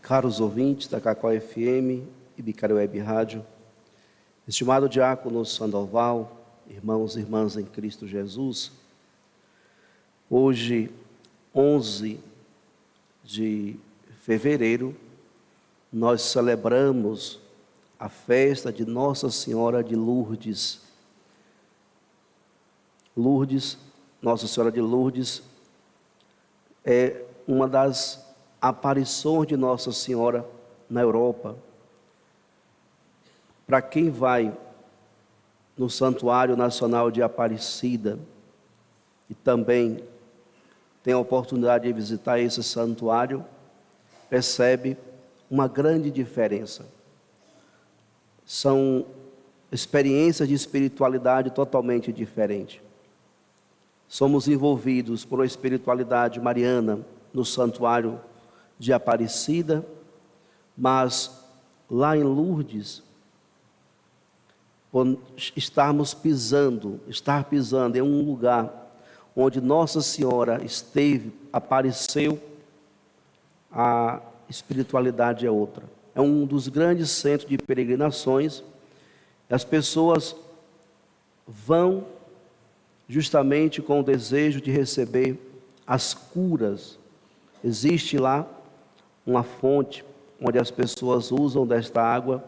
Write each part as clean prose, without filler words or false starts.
Caros ouvintes da Cacau FM e Bicário Web Rádio, estimado diácono Sandoval, irmãos e irmãs em Cristo Jesus, hoje, 11 de fevereiro, nós celebramos a festa de Nossa Senhora de Lourdes. Nossa Senhora de Lourdes é uma das aparições de Nossa Senhora na Europa. Para quem vai no Santuário Nacional de Aparecida e também tem a oportunidade de visitar esse santuário, percebe uma grande diferença. São experiências de espiritualidade totalmente diferentes. Somos envolvidos por uma espiritualidade mariana no Santuário de Aparecida, mas lá em Lourdes, estar pisando em um lugar onde Nossa Senhora esteve, apareceu, a espiritualidade é outra. É um dos grandes centros de peregrinações. As pessoas vão justamente com o desejo de receber as curas. Existe lá uma fonte onde as pessoas usam desta água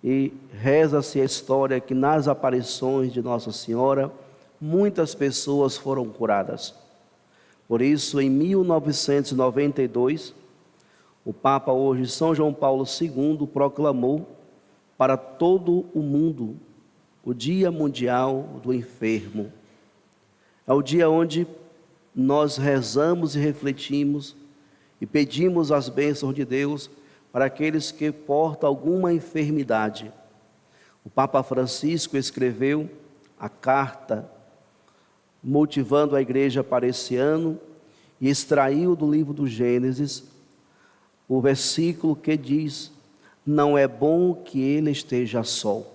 e reza-se a história que nas aparições de Nossa Senhora, muitas pessoas foram curadas. Por isso, em 1992, o Papa hoje, São João Paulo II, proclamou para todo o mundo o Dia Mundial do Enfermo. É o dia onde nós rezamos e refletimos e pedimos as bênçãos de Deus para aqueles que portam alguma enfermidade. O Papa Francisco escreveu a carta motivando a igreja para esse ano e extraiu do livro do Gênesis o versículo que diz: não é bom que ele esteja só.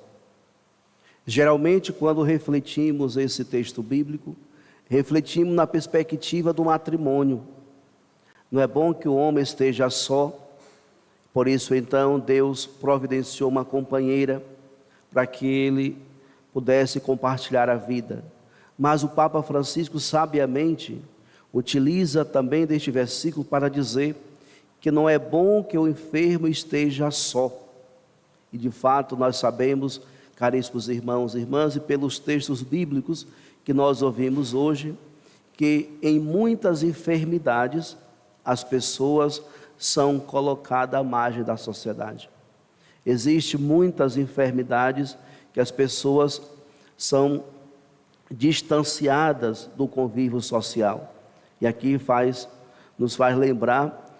Geralmente, quando refletimos esse texto bíblico, refletimos na perspectiva do matrimônio. Não é bom que o homem esteja só. Por isso, então, Deus providenciou uma companheira para que ele pudesse compartilhar a vida. Mas o Papa Francisco, sabiamente, utiliza também deste versículo para dizer que não é bom que o enfermo esteja só. E, de fato, nós sabemos, caríssimos irmãos e irmãs, e pelos textos bíblicos que nós ouvimos hoje, que em muitas enfermidades as pessoas são colocadas à margem da sociedade. Existem muitas enfermidades que as pessoas são distanciadas do convívio social. E aqui nos faz lembrar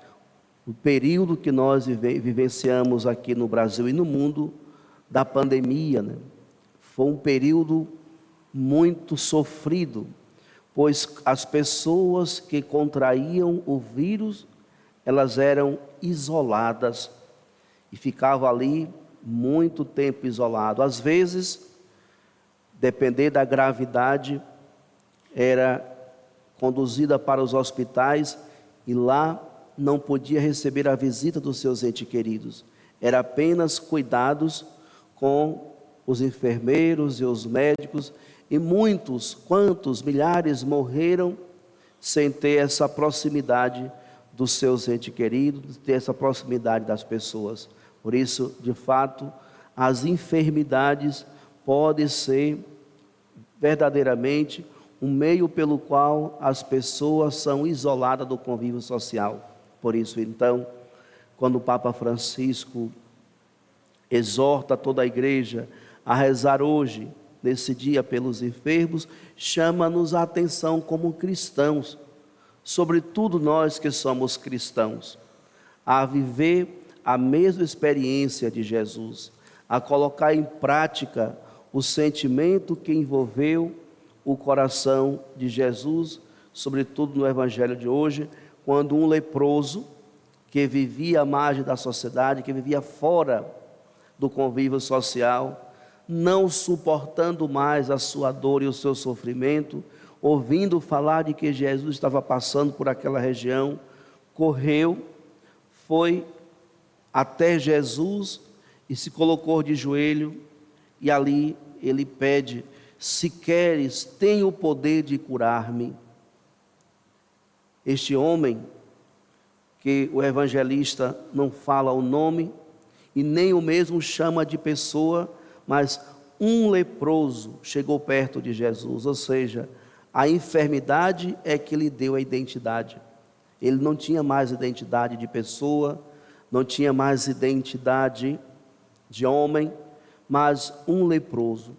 o período que nós vivenciamos aqui no Brasil e no mundo da pandemia, né? Foi um período muito sofrido, pois as pessoas que contraíam o vírus, elas eram isoladas e ficavam ali muito tempo isoladas. Às vezes, depender da gravidade, era conduzida para os hospitais e lá não podia receber a visita dos seus entes queridos. Era apenas cuidados com os enfermeiros e os médicos, e milhares morreram sem ter essa proximidade dos seus entes queridos, ter essa proximidade das pessoas. Por isso, de fato, as enfermidades podem ser verdadeiramente um meio pelo qual as pessoas são isoladas do convívio social. Por isso, então, quando o Papa Francisco exorta toda a igreja a rezar hoje, nesse dia, pelos enfermos, chama-nos a atenção como cristãos, sobretudo nós que somos cristãos, a viver a mesma experiência de Jesus, a colocar em prática o sentimento que envolveu o coração de Jesus, sobretudo no Evangelho de hoje, quando um leproso que vivia à margem da sociedade, que vivia fora do convívio social, não suportando mais a sua dor e o seu sofrimento, ouvindo falar de que Jesus estava passando por aquela região, correu, foi até Jesus e se colocou de joelho, e ali ele pede: se queres, tem o poder de curar-me. Este homem, que o evangelista não fala o nome, e nem o mesmo chama de pessoa, mas um leproso chegou perto de Jesus, ou seja, a enfermidade é que lhe deu a identidade. Ele não tinha mais identidade de pessoa, não tinha mais identidade de homem, mas um leproso,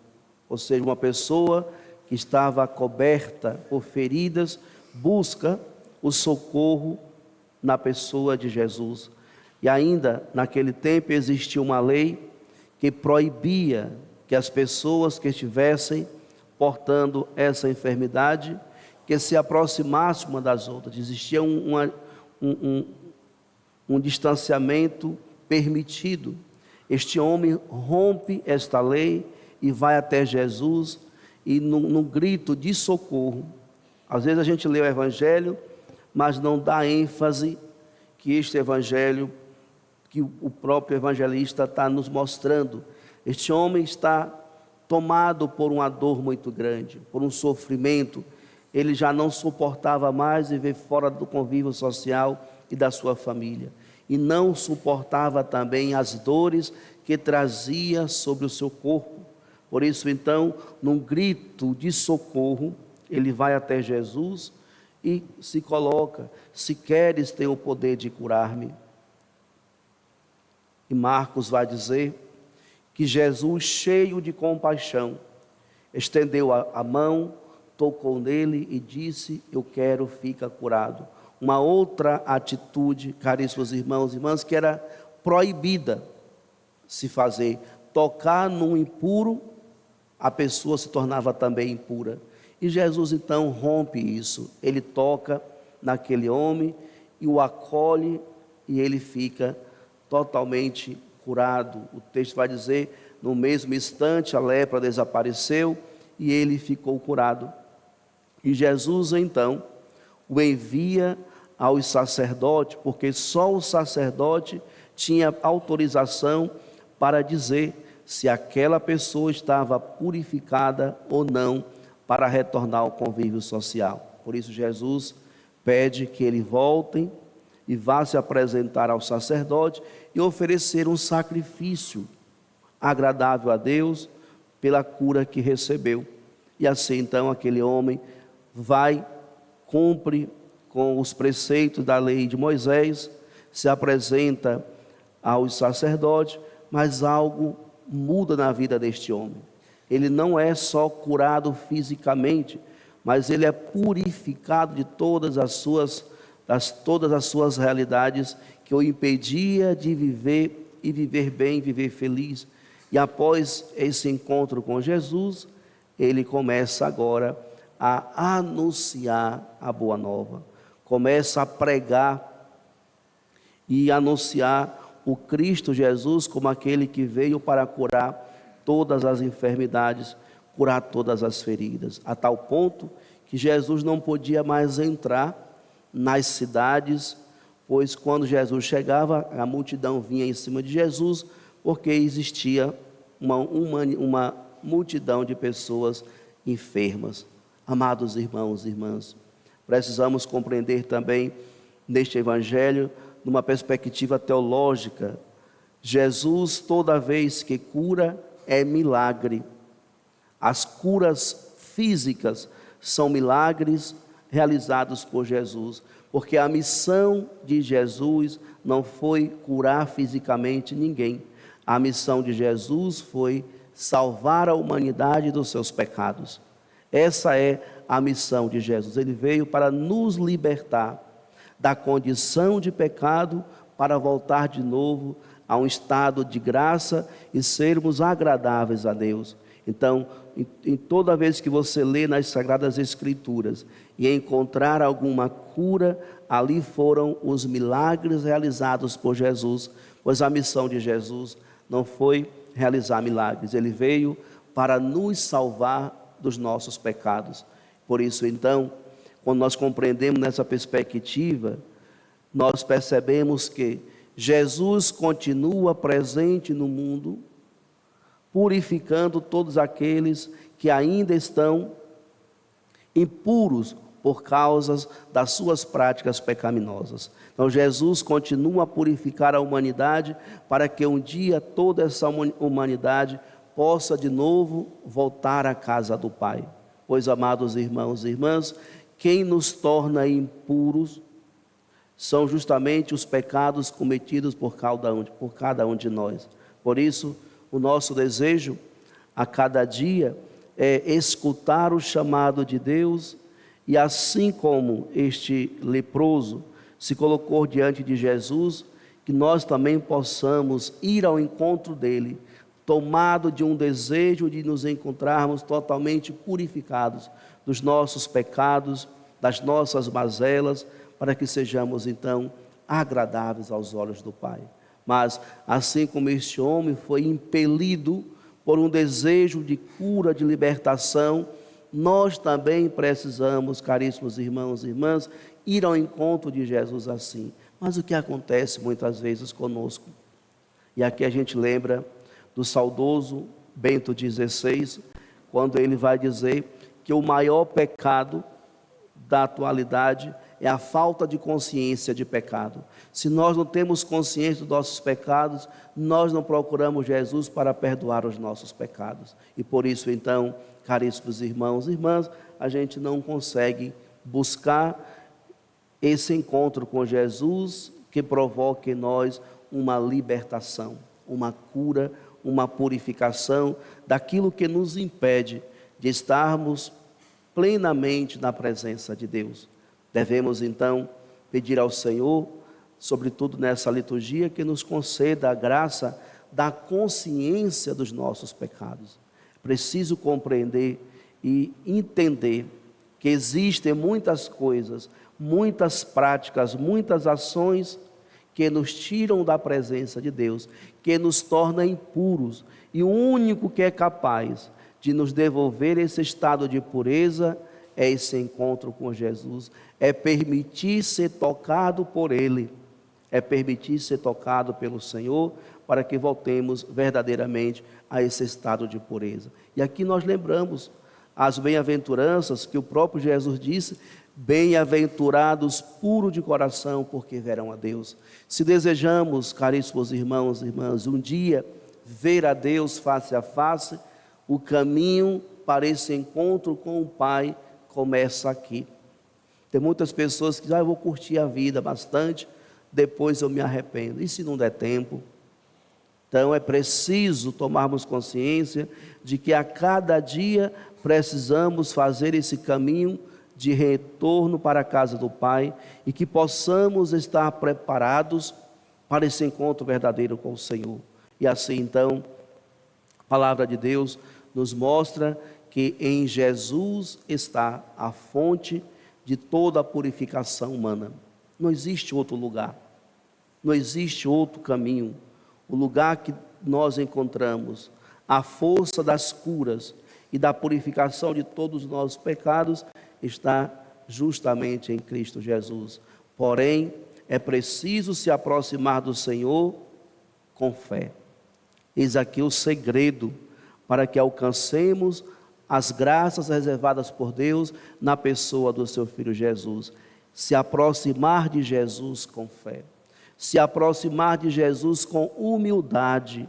ou seja, uma pessoa que estava coberta por feridas, busca o socorro na pessoa de Jesus. E ainda naquele tempo existia uma lei que proibia que as pessoas que estivessem portando essa enfermidade, que se aproximassem uma das outras. Existia um distanciamento permitido. Este homem rompe esta lei e vai até Jesus, e no grito de socorro, às vezes a gente lê o evangelho, mas não dá ênfase que este evangelho, que o próprio evangelista está nos mostrando. Este homem está tomado por uma dor muito grande, por um sofrimento. Ele já não suportava mais viver fora do convívio social e da sua família, e não suportava também as dores que trazia sobre o seu corpo. Por isso, então, num grito de socorro, ele vai até Jesus e se coloca: se queres, tem o poder de curar-me. E Marcos vai dizer que Jesus, cheio de compaixão, estendeu a mão, tocou nele e disse: eu quero, fica curado. Uma outra atitude, caríssimos irmãos e irmãs, que era proibida se fazer. Tocar num impuro, a pessoa se tornava também impura. E Jesus então rompe isso. Ele toca naquele homem e o acolhe, e ele fica totalmente curado. O texto vai dizer: no mesmo instante a lepra desapareceu e ele ficou curado. E Jesus então o envia aos sacerdotes, porque só o sacerdote tinha autorização para dizer se aquela pessoa estava purificada ou não para retornar ao convívio social. Por isso Jesus pede que ele volte e vá se apresentar ao sacerdote e oferecer um sacrifício agradável a Deus pela cura que recebeu. E assim então aquele homem vai, cumpre com os preceitos da lei de Moisés, se apresenta aos sacerdotes, mas algo muda na vida deste homem. Ele não é só curado fisicamente, mas ele é purificado de todas as suas realidades que o impedia de viver e viver bem, viver feliz. E após esse encontro com Jesus, ele começa agora a anunciar a boa nova, começa a pregar e anunciar o Cristo Jesus como aquele que veio para curar todas as enfermidades, curar todas as feridas, a tal ponto que Jesus não podia mais entrar nas cidades, pois quando Jesus chegava, a multidão vinha em cima de Jesus, porque existia uma multidão de pessoas enfermas. Amados irmãos e irmãs, precisamos compreender também neste evangelho, numa perspectiva teológica, Jesus, toda vez que cura, é milagre. As curas físicas são milagres realizados por Jesus, porque a missão de Jesus não foi curar fisicamente ninguém. A missão de Jesus foi salvar a humanidade dos seus pecados. Essa é a missão de Jesus. Ele veio para nos libertar da condição de pecado, para voltar de novo a um estado de graça e sermos agradáveis a Deus. Então, em toda vez que você lê nas Sagradas Escrituras e encontrar alguma cura, ali foram os milagres realizados por Jesus, pois a missão de Jesus não foi realizar milagres, ele veio para nos salvar dos nossos pecados. Por isso, então, quando nós compreendemos nessa perspectiva, nós percebemos que Jesus continua presente no mundo, purificando todos aqueles que ainda estão impuros por causa das suas práticas pecaminosas. Então Jesus continua a purificar a humanidade para que um dia toda essa humanidade possa de novo voltar à casa do Pai. Pois, amados irmãos e irmãs, quem nos torna impuros são justamente os pecados cometidos por cada um de nós. Por isso, o nosso desejo a cada dia é escutar o chamado de Deus, e assim como este leproso se colocou diante de Jesus, que nós também possamos ir ao encontro dele, tomado de um desejo de nos encontrarmos totalmente purificados dos nossos pecados, das nossas mazelas, para que sejamos então agradáveis aos olhos do Pai. Mas assim como este homem foi impelido por um desejo de cura, de libertação, nós também precisamos, caríssimos irmãos e irmãs, ir ao encontro de Jesus assim. Mas o que acontece muitas vezes conosco? E aqui a gente lembra do saudoso Bento XVI, quando ele vai dizer que o maior pecado da atualidade é a falta de consciência de pecado. Se nós não temos consciência dos nossos pecados, nós não procuramos Jesus para perdoar os nossos pecados. E por isso, então, caríssimos irmãos e irmãs, a gente não consegue buscar esse encontro com Jesus que provoque em nós uma libertação, uma cura, uma purificação daquilo que nos impede de estarmos plenamente na presença de Deus. Devemos então pedir ao Senhor, sobretudo nessa liturgia, que nos conceda a graça da consciência dos nossos pecados. Preciso compreender e entender que existem muitas coisas, muitas práticas, muitas ações que nos tiram da presença de Deus, que nos tornam impuros, e o único que é capaz de nos devolver esse estado de pureza é esse encontro com Jesus, é permitir ser tocado por Ele, é permitir ser tocado pelo Senhor, para que voltemos verdadeiramente a esse estado de pureza. E aqui nós lembramos as bem-aventuranças que o próprio Jesus disse: bem-aventurados puros de coração, porque verão a Deus. Se desejamos, caríssimos irmãos e irmãs, um dia ver a Deus face a face, o caminho para esse encontro com o Pai começa aqui. Tem muitas pessoas que dizem: eu vou curtir a vida bastante, depois eu me arrependo. E se não der tempo? Então é preciso tomarmos consciência de que a cada dia precisamos fazer esse caminho de retorno para a casa do Pai, e que possamos estar preparados para esse encontro verdadeiro com o Senhor. E assim então, a palavra de Deus nos mostra que em Jesus está a fonte de toda a purificação humana. Não existe outro lugar, não existe outro caminho. O lugar que nós encontramos a força das curas e da purificação de todos os nossos pecados está justamente em Cristo Jesus. Porém, é preciso se aproximar do Senhor com fé. Eis aqui o segredo para que alcancemos as graças reservadas por Deus na pessoa do seu Filho Jesus. Se aproximar de Jesus com fé, se aproximar de Jesus com humildade,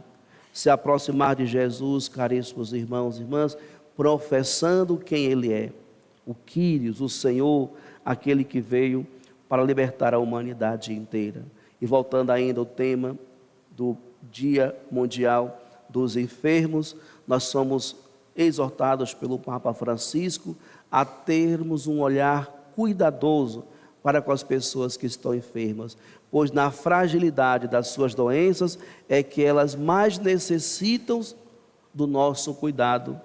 se aproximar de Jesus, caríssimos irmãos e irmãs, professando quem Ele é, o Quírios, o Senhor, aquele que veio para libertar a humanidade inteira. E voltando ainda ao tema do Dia Mundial dos Enfermos, nós somos exortados pelo Papa Francisco a termos um olhar cuidadoso para com as pessoas que estão enfermas, pois na fragilidade das suas doenças é que elas mais necessitam do nosso cuidado,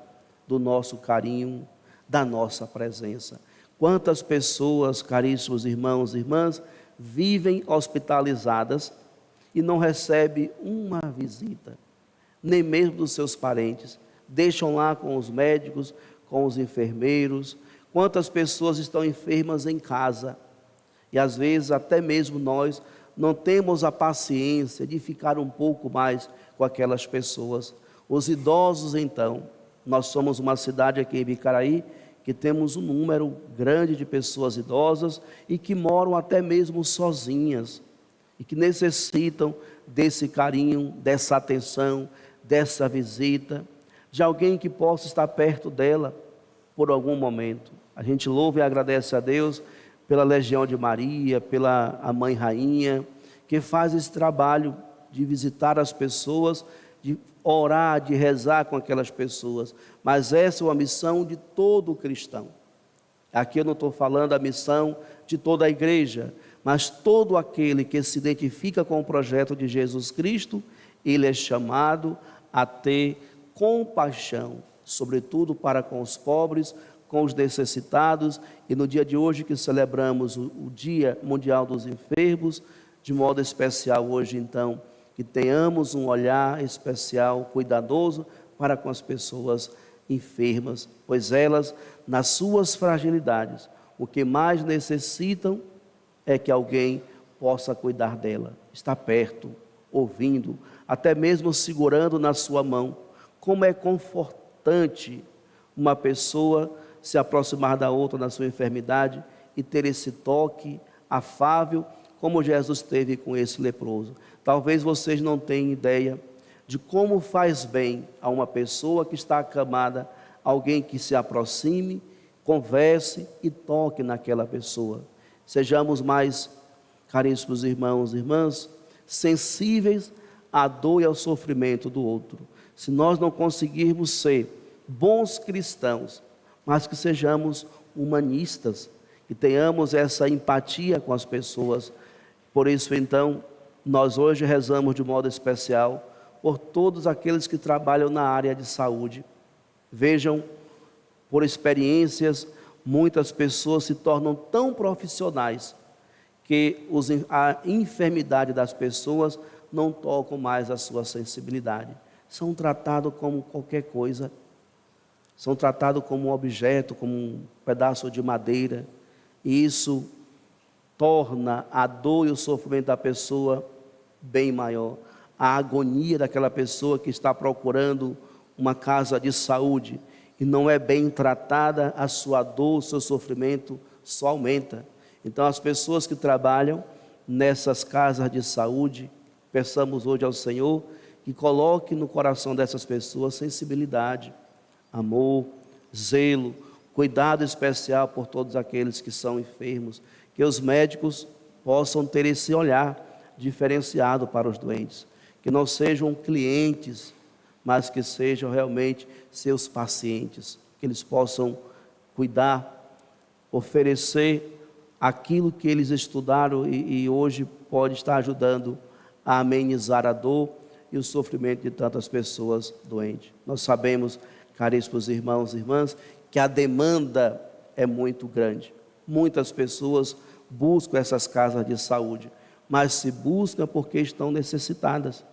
do nosso carinho, da nossa presença. Quantas pessoas, caríssimos irmãos e irmãs, vivem hospitalizadas e não recebem uma visita, nem mesmo dos seus parentes, deixam lá com os médicos, com os enfermeiros. Quantas pessoas estão enfermas em casa, e às vezes até mesmo nós não temos a paciência de ficar um pouco mais com aquelas pessoas. Os idosos, então, nós somos uma cidade aqui em Bicaraí que temos um número grande de pessoas idosas e que moram até mesmo sozinhas e que necessitam desse carinho, dessa atenção, dessa visita, de alguém que possa estar perto dela por algum momento. A gente louva e agradece a Deus pela Legião de Maria, pela a Mãe Rainha, que faz esse trabalho de visitar as pessoas, de orar, de rezar com aquelas pessoas. Mas essa é uma missão de todo cristão. Aqui eu não estou falando a missão de toda a igreja, mas todo aquele que se identifica com o projeto de Jesus Cristo, ele é chamado a ter compaixão, sobretudo para com os pobres, com os necessitados, e no dia de hoje que celebramos o Dia Mundial dos Enfermos, de modo especial hoje então, que tenhamos um olhar especial, cuidadoso para com as pessoas enfermas, pois elas, nas suas fragilidades, o que mais necessitam é que alguém possa cuidar dela, estar perto, ouvindo, até mesmo segurando na sua mão. Como é confortante uma pessoa se aproximar da outra na sua enfermidade e ter esse toque afável, como Jesus teve com esse leproso. Talvez vocês não tenham ideia de como faz bem a uma pessoa que está acamada, alguém que se aproxime, converse e toque naquela pessoa. Sejamos mais, caríssimos irmãos e irmãs, sensíveis à dor e ao sofrimento do outro. Se nós não conseguirmos ser bons cristãos, mas que sejamos humanistas, que tenhamos essa empatia com as pessoas. Por isso, então, nós hoje rezamos de modo especial por todos aqueles que trabalham na área de saúde. Vejam, por experiências, muitas pessoas se tornam tão profissionais que a enfermidade das pessoas não tocam mais a sua sensibilidade. São tratados como qualquer coisa, são tratados como um objeto, como um pedaço de madeira, e isso torna a dor e o sofrimento da pessoa bem maior. A agonia daquela pessoa que está procurando uma casa de saúde e não é bem tratada, a sua dor, o seu sofrimento só aumenta. Então as pessoas que trabalham nessas casas de saúde, peçamos hoje ao Senhor que coloque no coração dessas pessoas sensibilidade, amor, zelo, cuidado especial por todos aqueles que são enfermos, que os médicos possam ter esse olhar diferenciado para os doentes, que não sejam clientes, mas que sejam realmente seus pacientes, que eles possam cuidar, oferecer aquilo que eles estudaram e hoje pode estar ajudando a amenizar a dor e o sofrimento de tantas pessoas doentes. Nós sabemos, caríssimos irmãos e irmãs, que a demanda é muito grande. Muitas pessoas buscam essas casas de saúde, mas se buscam porque estão necessitadas.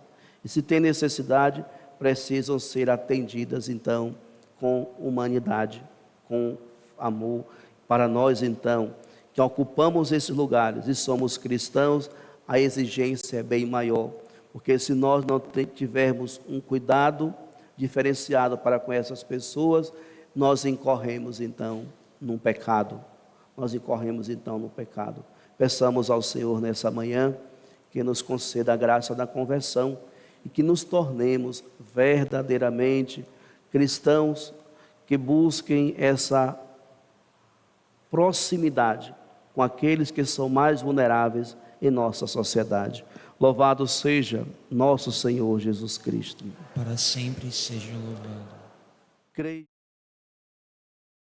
E se tem necessidade, precisam ser atendidas, então, com humanidade, com amor. Para nós, então, que ocupamos esses lugares e somos cristãos, a exigência é bem maior, porque se nós não tivermos um cuidado diferenciado para com essas pessoas, nós incorremos então num pecado. Nós incorremos então no pecado. Peçamos ao Senhor nessa manhã que nos conceda a graça da conversão e que nos tornemos verdadeiramente cristãos que busquem essa proximidade com aqueles que são mais vulneráveis em nossa sociedade. Louvado seja nosso Senhor Jesus Cristo. Para sempre seja louvado. Creio.